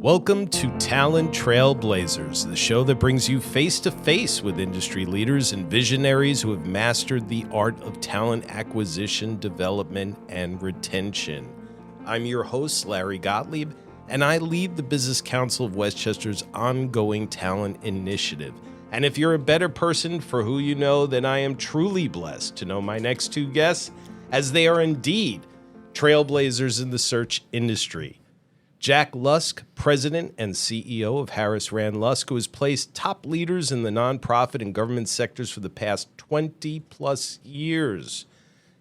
Welcome to Talent Trailblazers, the show that brings you face-to-face with industry leaders and visionaries who have mastered the art of talent acquisition, development, and retention. I'm your host, Larry Gottlieb, and I lead the Business Council of Westchester's ongoing talent initiative. And if you're a better person for who you know, then I am truly blessed to know my next two guests, as they are indeed trailblazers in the search industry. Jack Lusk, President and CEO of Harris Rand Lusk, who has placed top leaders in the nonprofit and government sectors for the past 20 plus years.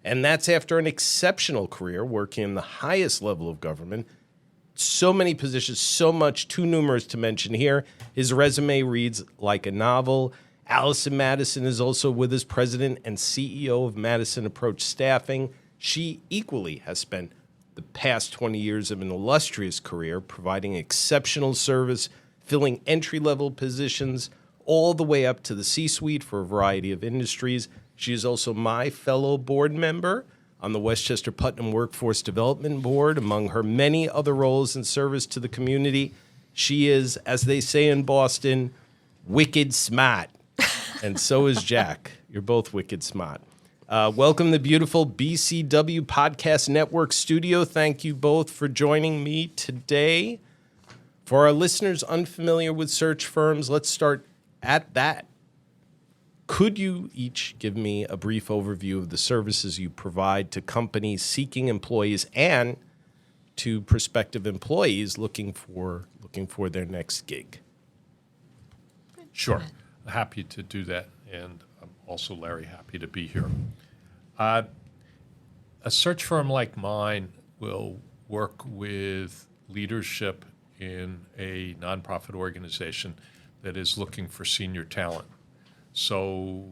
And that's after an exceptional career working in the highest level of government. So many positions, so much, too numerous to mention here. His resume reads like a novel. Allison Madison is also with us, President and CEO of Madison Approach Staffing. She equally has spent the past 20 years of an illustrious career providing exceptional service, filling entry-level positions, all the way up to the C-suite for a variety of industries. She is also my fellow board member on the Westchester Putnam Workforce Development Board. Among her many other roles in service to the community, she is, as they say in Boston, wicked smart. And so is Jack. You're both wicked smart. Welcome to the beautiful BCW Podcast Network studio. Thank you both for joining me today. For our listeners unfamiliar with search firms, let's start at that. Could you each give me a brief overview of the services you provide to companies seeking employees and to prospective employees looking for their next gig? Sure. Happy to do that. And I'm also, Larry, happy to be here. A search firm like mine will work with leadership in a nonprofit organization that is looking for senior talent. So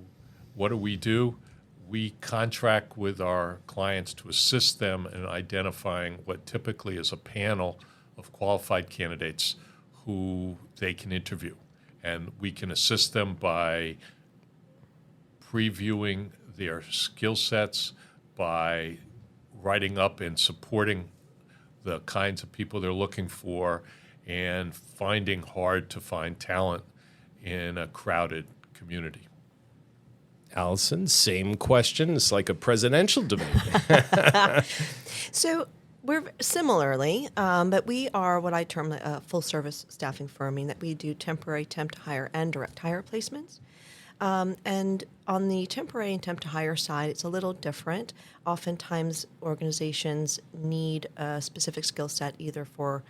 what do? We contract with our clients to assist them in identifying what typically is a panel of qualified candidates who they can interview. And we can assist them by previewing their skill sets, by writing up and supporting the kinds of people they're looking for, and finding hard to find talent in a crowded community. Allison, same question. It's like a presidential debate. So we're similarly, but we are what I term a full-service staffing firm, meaning that we do temporary, temp to hire, and direct hire placements. And on the temporary and temp to hire side, it's a little different. Oftentimes, organizations need a specific skill set, either for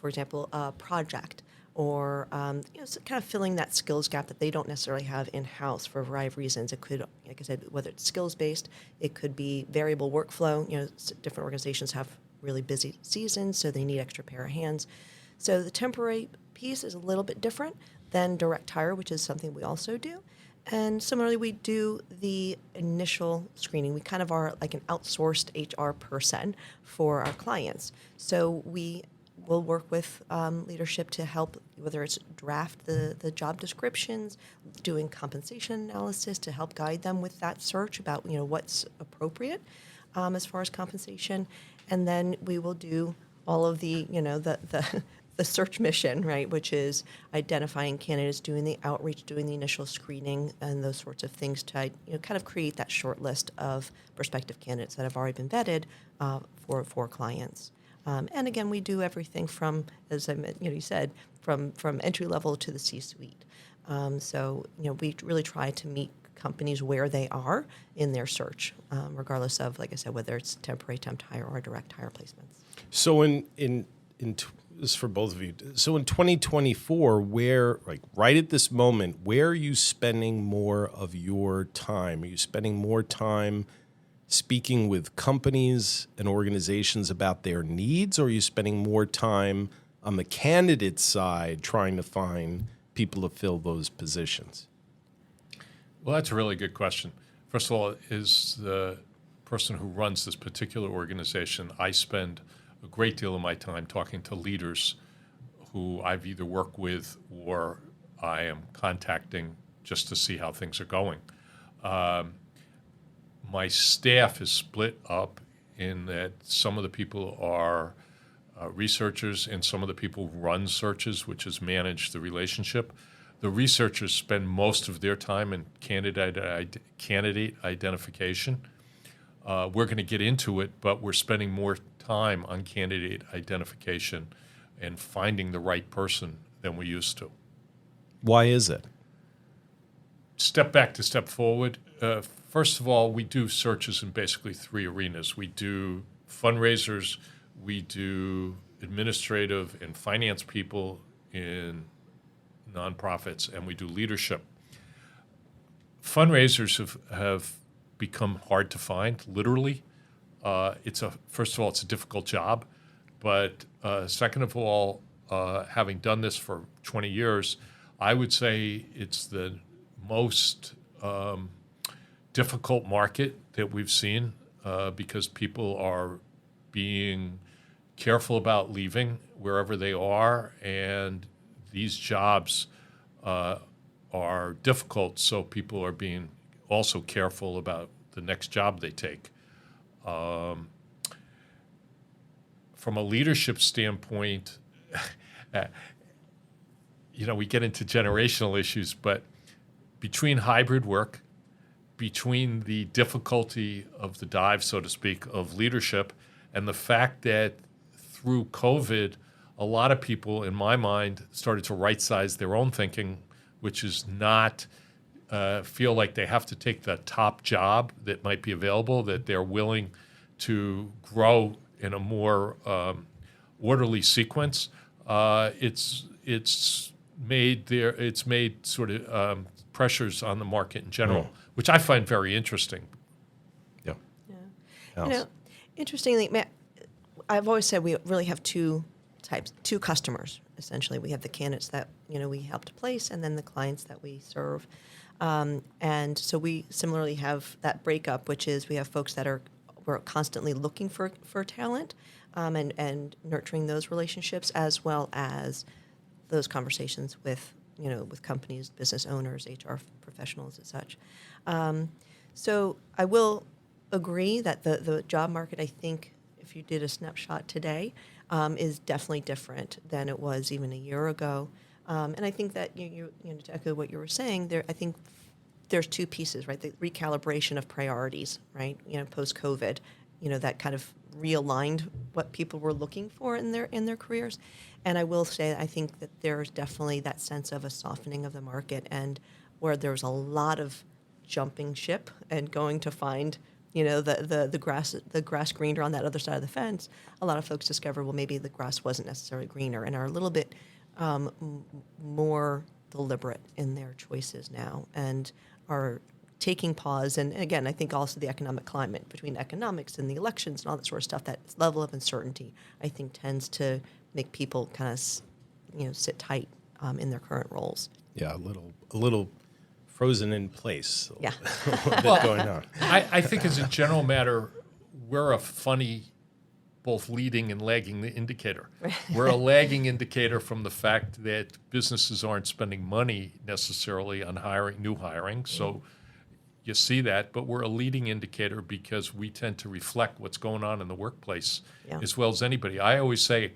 example, a project or kind of filling that skills gap that they don't necessarily have in-house for a variety of reasons. It could, like I said, whether it's skills-based, it could be variable workflow. Different organizations have really busy seasons, so they need extra pair of hands. So the temporary piece is a little bit different than direct hire, which is something we also do. And similarly, we do the initial screening. We kind of are like an outsourced HR person for our clients. So we will work with leadership to help, whether it's draft the job descriptions, doing compensation analysis to help guide them with that search about what's appropriate as far as compensation. And then we will do all of the the search mission, right, which is identifying candidates, doing the outreach, doing the initial screening, and those sorts of things to kind of create that short list of prospective candidates that have already been vetted for clients. And again, we do everything from, as you said, from entry level to the C-suite. So we really try to meet companies where they are in their search, regardless of, like I said, whether it's temporary, temp to hire, or direct hire placements. So this is for both of you. So in 2024, right at this moment, where are you spending more of your time? Are you spending more time speaking with companies and organizations about their needs, or are you spending more time on the candidate side trying to find people to fill those positions? Well, that's a really good question. First of all, as the person who runs this particular organization, I spend a great deal of my time talking to leaders who I've either worked with or I am contacting just to see how things are going. My staff is split up in that some of the people are researchers and some of the people who run searches, which is manage the relationship. The researchers spend most of their time in candidate identification. We're going to get into it, but we're spending more time on candidate identification and finding the right person than we used to. Why is it? Step back to step forward. First of all, we do searches in basically three arenas. We do fundraisers, we do administrative and finance people in nonprofits, and we do leadership. Fundraisers have become hard to find, literally. First of all, it's a difficult job, but second of all, having done this for 20 years, I would say it's the most difficult market that we've seen because people are being careful about leaving wherever they are, and these jobs are difficult, so people are being also careful about the next job they take. From a leadership standpoint, we get into generational issues, but between hybrid work, between the difficulty of the dive, so to speak, of leadership, and the fact that through COVID, a lot of people, in my mind, started to right-size their own thinking, which is not feel like they have to take the top job that might be available, that they're willing to grow in a more orderly sequence. It's made sort of pressures on the market in general, which I find very interesting. Yeah. Yeah. Interestingly, Matt, I've always said we really have two customers, essentially. We have the candidates that, we help to place, and then the clients that we serve. And so we similarly have that breakup, which is we have folks that we're constantly looking for talent and nurturing those relationships, as well as those conversations with companies, business owners, HR professionals, and such. So I will agree that the job market, I think, if you did a snapshot today, is definitely different than it was even a year ago. And I think that to echo what you were saying, I think there's two pieces, right? The recalibration of priorities, right? Post-COVID, that kind of realigned what people were looking for in their careers. And I will say, I think that there's definitely that sense of a softening of the market, and where there's a lot of jumping ship and going to find the grass greener on that other side of the fence. A lot of folks discover, well, maybe the grass wasn't necessarily greener, and are a little bit more deliberate in their choices now, and are taking pause. And again, I think also the economic climate between economics and the elections and all that sort of stuff, that level of uncertainty, I think, tends to make people kind of sit tight in their current roles. Yeah, a little frozen in place. Yeah. A little bit going on. I think as a general matter, we're a funny both leading and lagging indicator. We're a lagging indicator from the fact that businesses aren't spending money necessarily on new hiring. So you see that, but we're a leading indicator because we tend to reflect what's going on in the workplace as well as anybody. I always say,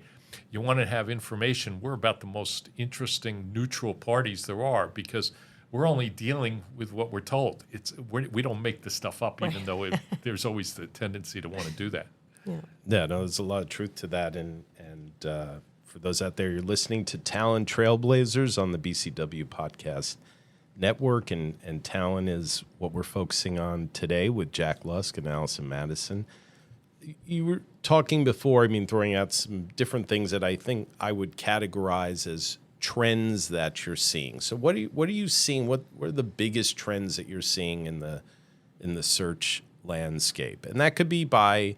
you want to have information, we're about the most interesting neutral parties there are, because we're only dealing with what we're told. We don't make this stuff up, even though there's always the tendency to want to do that. Yeah, no, there's a lot of truth to that. And for those out there, you're listening to Talent Trailblazers on the BCW Podcast Network, and talent is what we're focusing on today with Jack Lusk and Allison Madison. You were talking before, throwing out some different things that I think I would categorize as trends that you're seeing. So what are you seeing? What are the biggest trends that you're seeing in the search landscape? And that could be by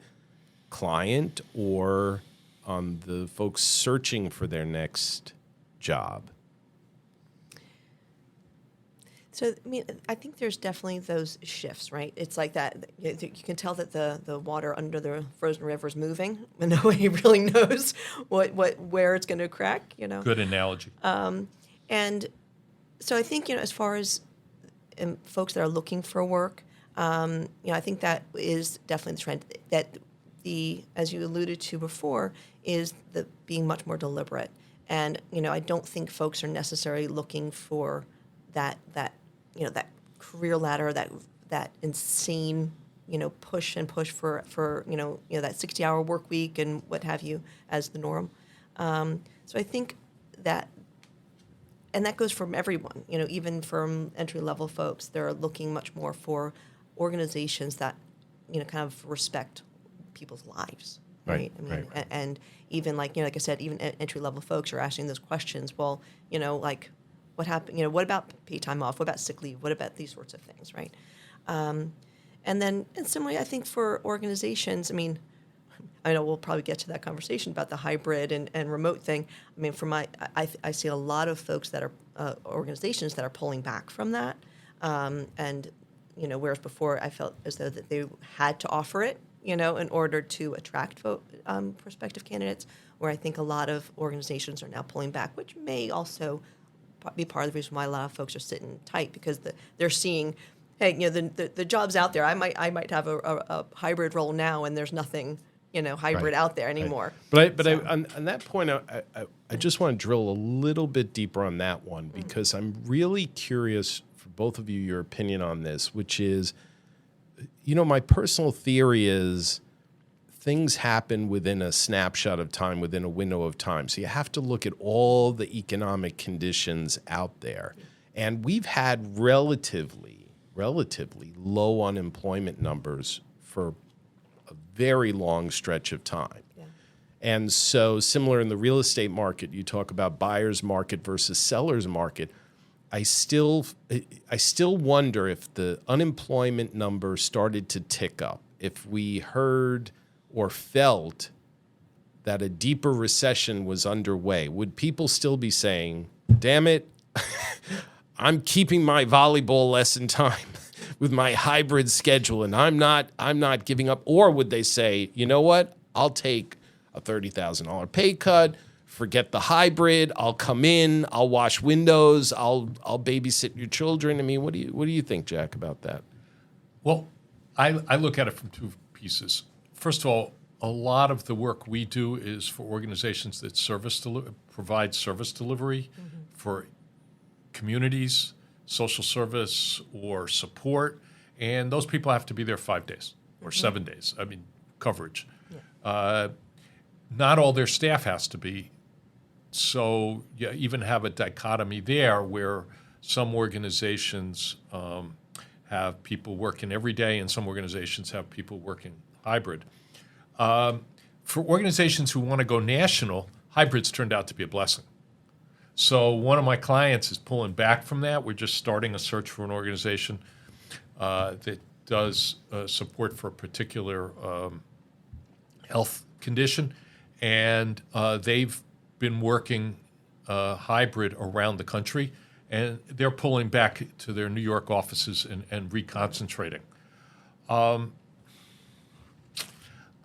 client or on the folks searching for their next job. So, I think there's definitely those shifts, right? It's like that. You can tell that the water under the frozen river is moving, and nobody really knows where it's going to crack. Good analogy. And so I think as far as folks that are looking for work, I think that is definitely the trend, that as you alluded to before, is the being much more deliberate. And I don't think folks are necessarily looking for that that career ladder, that insane push for that 60-hour work week and what have you as the norm. So I think that. And that goes from everyone, even from entry-level folks. They're looking much more for organizations that, kind of respect people's lives, right? I mean, right. And even like I said, even entry-level folks are asking those questions. Well, like what happened? What about paid time off? What about sick leave? What about these sorts of things, right? And similarly, I think for organizations, I know we'll probably get to that conversation about the hybrid and remote thing. I see a lot of folks that are organizations that are pulling back from that, and whereas before I felt as though that they had to offer it, in order to attract prospective candidates. Where I think a lot of organizations are now pulling back, which may also be part of the reason why a lot of folks are sitting tight because they're seeing, hey, the job's out there. I might have a hybrid role now, and there's nothing. Hybrid out there anymore. Right. But on that point, I just want to drill a little bit deeper on that one because I'm really curious for both of you, your opinion on this, which is, my personal theory is things happen within a snapshot of time, within a window of time. So you have to look at all the economic conditions out there. And we've had relatively low unemployment numbers for very long stretch of time. Yeah. And so similar in the real estate market, you talk about buyer's market versus seller's market. I still wonder if the unemployment number started to tick up, if we heard or felt that a deeper recession was underway, would people still be saying, damn it, I'm keeping my volleyball lesson time with my hybrid schedule, and I'm not giving up? Or would they say, you know what, I'll take a $30,000 pay cut, forget the hybrid, I'll come in, I'll wash windows, I'll babysit your children? What do you think, Jack, about that? Well, I look at it from two pieces. First of all, a lot of the work we do is for organizations that provide service delivery for communities, social service, or support, and those people have to be there 5 days or 7 days. Coverage. Yeah. Not all their staff has to be. So you even have a dichotomy there where some organizations have people working every day and some organizations have people working hybrid. For organizations who want to go national, hybrids turned out to be a blessing. So one of my clients is pulling back from that. We're just starting a search for an organization that does support for a particular health condition, and they've been working hybrid around the country, and they're pulling back to their New York offices and reconcentrating.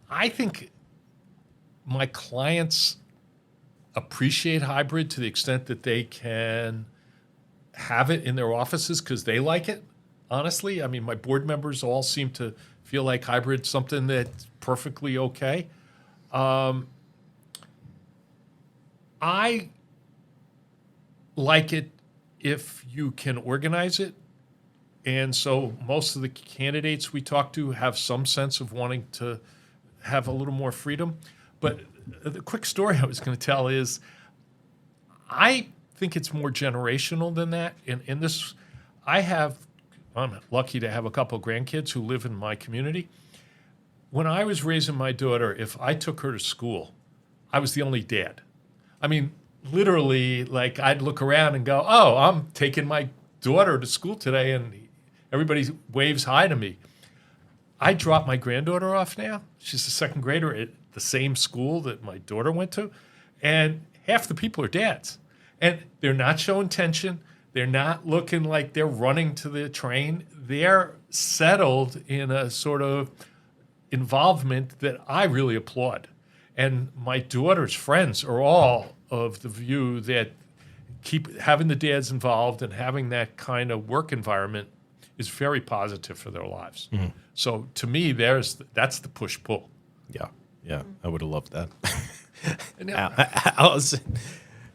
I think my clients appreciate hybrid to the extent that they can have it in their offices because they like it, honestly. My board members all seem to feel like hybrid's something that's perfectly okay. I like it if you can organize it. And so most of the candidates we talk to have some sense of wanting to have a little more freedom. But the quick story I was going to tell is I think it's more generational than that. In this, I'm lucky to have a couple of grandkids who live in my community. When I was raising my daughter, if I took her to school, I was the only dad. Literally, like I'd look around and go, oh, I'm taking my daughter to school today, and everybody waves hi to me. I drop my granddaughter off now. She's a second grader at the same school that my daughter went to, and half the people are dads. And they're not showing tension. They're not looking like they're running to the train. They're settled in a sort of involvement that I really applaud. And my daughter's friends are all of the view that keep having the dads involved and having that kind of work environment is very positive for their lives. Mm-hmm. So to me, that's the push-pull. Yeah, I would have loved that. And now-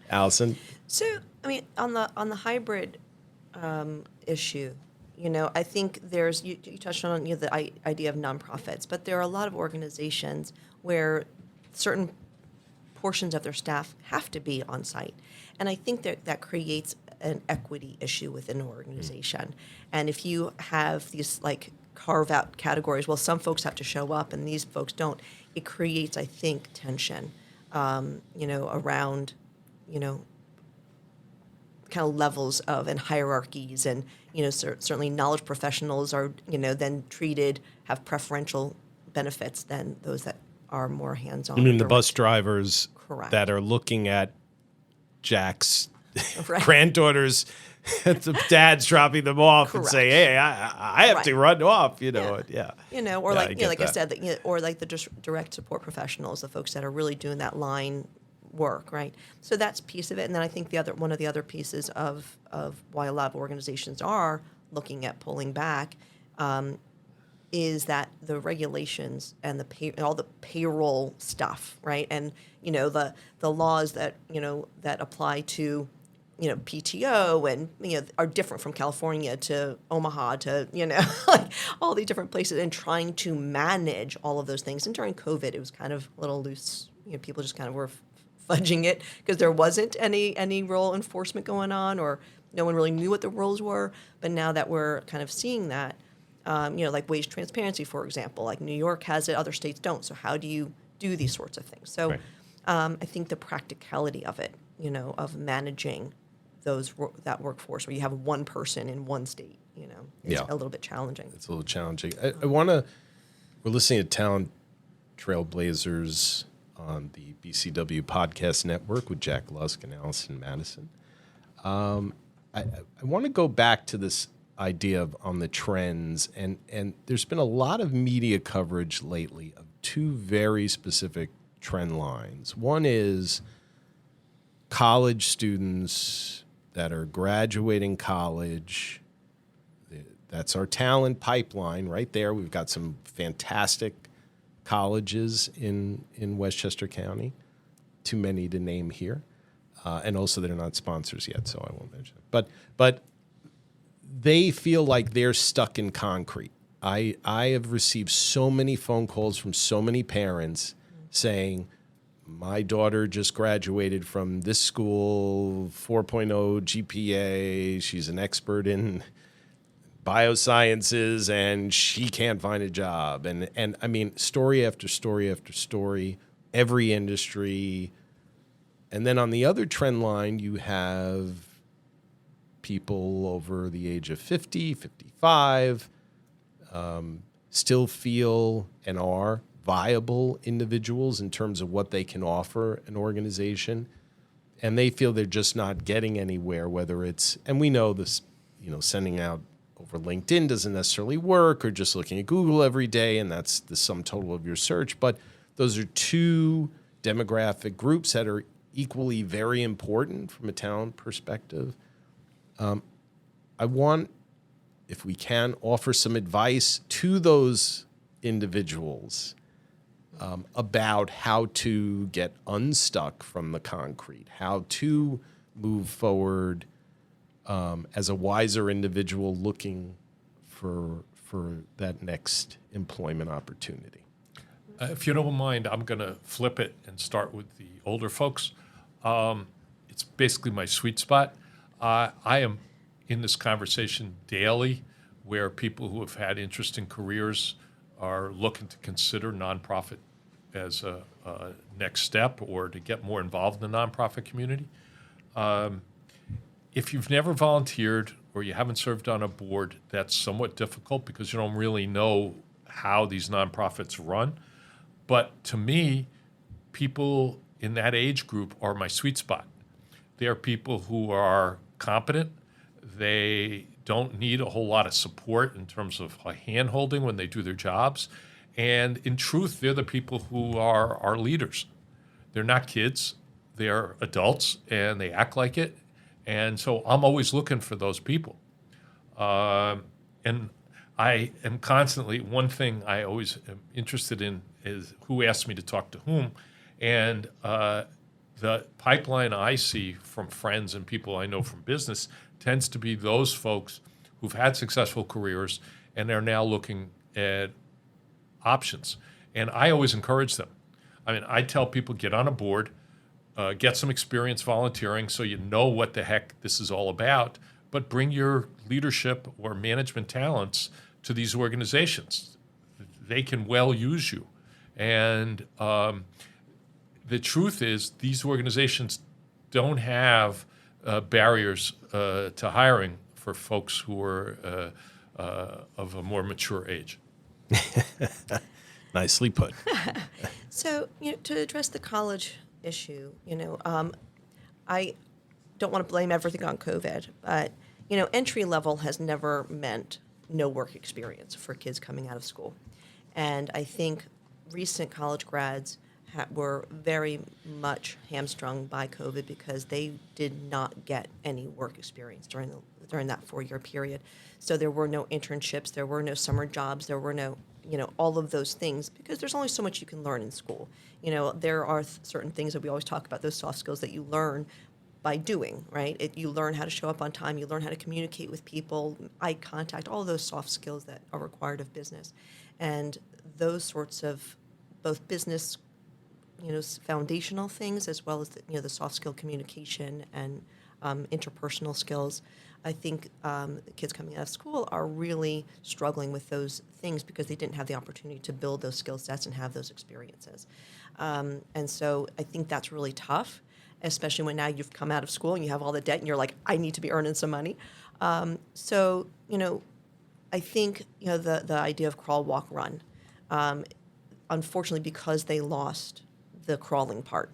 Allison. So, I mean, on the hybrid issue, I think there's you touched on the idea of nonprofits, but there are a lot of organizations where certain portions of their staff have to be on site, and I think that creates an equity issue within an organization. And if you have these like carve out categories, well, some folks have to show up and these folks don't. It creates, I think, tension, around, kind of levels of and hierarchies, and certainly knowledge professionals are then treated, have preferential benefits than those that are more hands-on. I mean, the bus drivers Correct. that are looking at Jack's Right. granddaughters, the dad's dropping them off and Correct. say, "Hey, I have to Right. run off," Yeah. Or Yeah, I get like I that. said, that, or like the direct support professionals, the folks that are really doing that line work, right? So that's a piece of it. And then I think one of the other pieces of why a lot of organizations are looking at pulling back is that the regulations and all the payroll stuff, right? And the laws that that apply to PTO and are different from California to Omaha to like all these different places, and trying to manage all of those things. And during COVID, it was kind of a little loose. People just kind of were fudging it because there wasn't any real enforcement going on, or no one really knew what the rules were. But now that we're kind of seeing that, like wage transparency, for example, like New York has it, other states don't. So how do you do these sorts of things? So Right. I think the practicality of it, of managing that workforce where you have one person in one state, is Yeah. a little bit challenging. It's a little challenging. I want to. We're listening to Talent Trailblazers on the BCW Podcast Network with Jack Lusk and Allison Madison. I want to go back to this idea on the trends, and there's been a lot of media coverage lately of two very specific trend lines. One is college students that are graduating college. That's our talent pipeline right there. We've got some fantastic colleges in Westchester County, too many to name here. And also they're not sponsors yet, so I won't mention it. But they feel like they're stuck in concrete. I have received so many phone calls from so many parents saying, my daughter just graduated from this school, 4.0 GPA. She's an expert in biosciences, and she can't find a job. And I mean, story after story after story, every industry. And then on the other trend line, you have people over the age of 50, 55, still feel and are viable individuals in terms of what they can offer an organization. And they feel they're just not getting anywhere, whether it's, and we know this, sending out over LinkedIn doesn't necessarily work, or just looking at Google every day, and that's the sum total of your search. But those are two demographic groups that are equally very important from a talent perspective. I want, if we can, offer some advice to those individuals about how to get unstuck from the concrete, how to move forward as a wiser individual looking for that next employment opportunity. If you don't mind, I'm going to flip it and start with the older folks. It's basically my sweet spot. I am in this conversation daily where people who have had interesting careers are looking to consider nonprofit as a next step, or to get more involved in the nonprofit community. If you've never volunteered or you haven't served on a board, that's somewhat difficult because you don't really know how these nonprofits run. But to me, people in that age group are my sweet spot. They are people who are competent. They don't need a whole lot of support in terms of hand-holding when they do their jobs. And in truth, they're the people who are our leaders. They're not kids. They're adults, and they act like it. And so I'm always looking for those people. And I am constantly, one thing I always am interested in is who asks me to talk to whom. And the pipeline I see from friends and people I know from business tends to be those folks who've had successful careers and are now looking at options. And I always encourage them. I mean, I tell people, get on a board, get some experience volunteering so you know what the heck this is all about, but bring your leadership or management talents to these organizations. They can well use you. And the truth is, these organizations don't have barriers to hiring for folks who are of a more mature age. Nicely put. So, to address the college issue, I don't want to blame everything on COVID, but, entry level has never meant no work experience for kids coming out of school. And I think recent college grads were very much hamstrung by COVID because they did not get any work experience during that 4-year period. So there were no internships, there were no summer jobs, there were no, all of those things, because there's only so much you can learn in school. There are certain things that we always talk about, those soft skills that you learn by doing, right? You learn how to show up on time, you learn how to communicate with people, eye contact, all of those soft skills that are required of business. And those sorts of both business, foundational things, as well as the soft skill communication and interpersonal skills. I think kids coming out of school are really struggling with those things because they didn't have the opportunity to build those skill sets and have those experiences. And so I think that's really tough, especially when now you've come out of school and you have all the debt and you're like, I need to be earning some money. So I think, the idea of crawl, walk, run, unfortunately, because they lost the crawling part,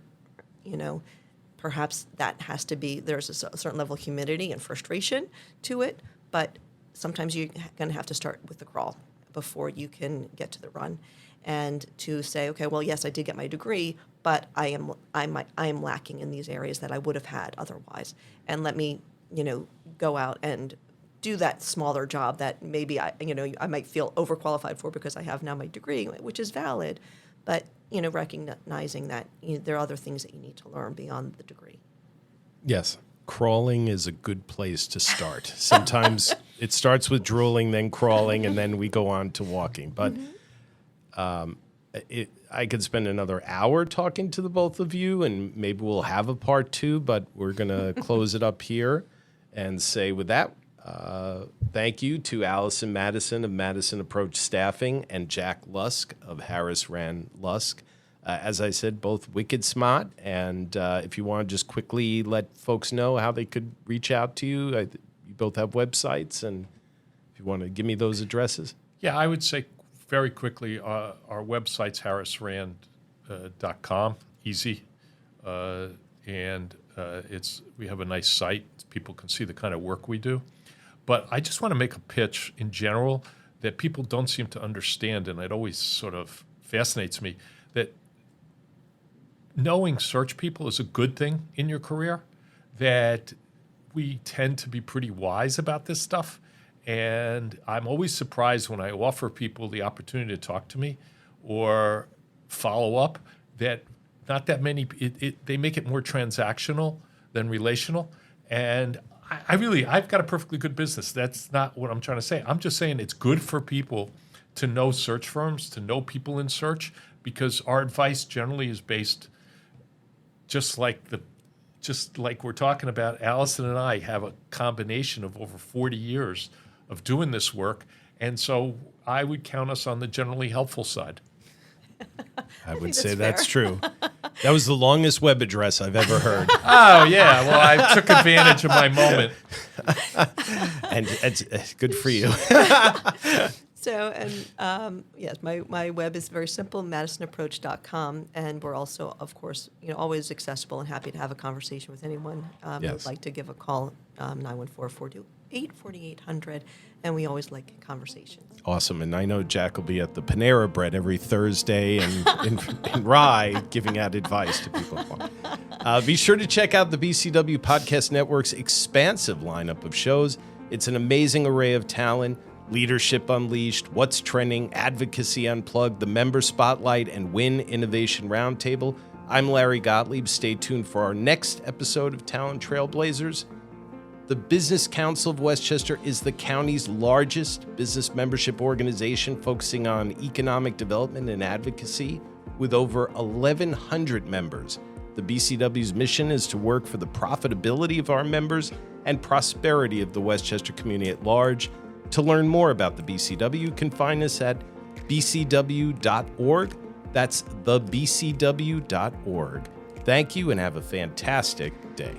perhaps that has to be, there's a certain level of humility and frustration to it, but sometimes you're going to have to start with the crawl before you can get to the run. And to say, okay, well, yes, I did get my degree, but I am lacking in these areas that I would have had otherwise. And let me, go out and do that smaller job that maybe I might feel overqualified for because I have now my degree, which is valid, but recognizing that there are other things that you need to learn beyond the degree. Yes. Crawling is a good place to start. Sometimes it starts with drooling, then crawling, and then we go on to walking. But I could spend another hour talking to the both of you, and maybe we'll have a part 2, but we're going to close it up here and say with that, thank you to Allison Madison of Madison Approach Staffing and Jack Lusk of Harris Rand Lusk. As I said, both wicked smart. And if you want to just quickly let folks know how they could reach out to you, you both have websites. And if you want to give me those addresses. Yeah, I would say very quickly, our website's harrisrand.com, easy. And we have a nice site. People can see the kind of work we do. But I just want to make a pitch in general that people don't seem to understand, and it always sort of fascinates me, that knowing search people is a good thing in your career, that we tend to be pretty wise about this stuff. And I'm always surprised when I offer people the opportunity to talk to me or follow up that not that many, they make it more transactional than relational. And I've got a perfectly good business. That's not what I'm trying to say. I'm just saying it's good for people to know search firms, to know people in search, because our advice generally is based just like we're talking about. Allison and I have a combination of over 40 years of doing this work, and so I would count us on the generally helpful side. I would say that's true. That was the longest web address I've ever heard. Oh, yeah. Well, I took advantage of my moment. And it's good for you. So, and yes, my web is very simple, madisonapproach.com, and we're also, of course, always accessible and happy to have a conversation with anyone who would like to give a call, 914-428-4800, and we always like conversations. Awesome. And I know Jack will be at the Panera Bread every Thursday and in Rye giving out advice to people. Be sure to check out the BCW Podcast Network's expansive lineup of shows. It's an amazing array of talent, Leadership Unleashed, What's Trending, Advocacy Unplugged, the Member Spotlight, and Win Innovation Roundtable. I'm Larry Gottlieb. Stay tuned for our next episode of Talent Trailblazers. The Business Council of Westchester is the county's largest business membership organization focusing on economic development and advocacy with over 1,100 members. The BCW's mission is to work for the profitability of our members and prosperity of the Westchester community at large. To learn more about the BCW, you can find us at bcw.org. That's thebcw.org. Thank you and have a fantastic day.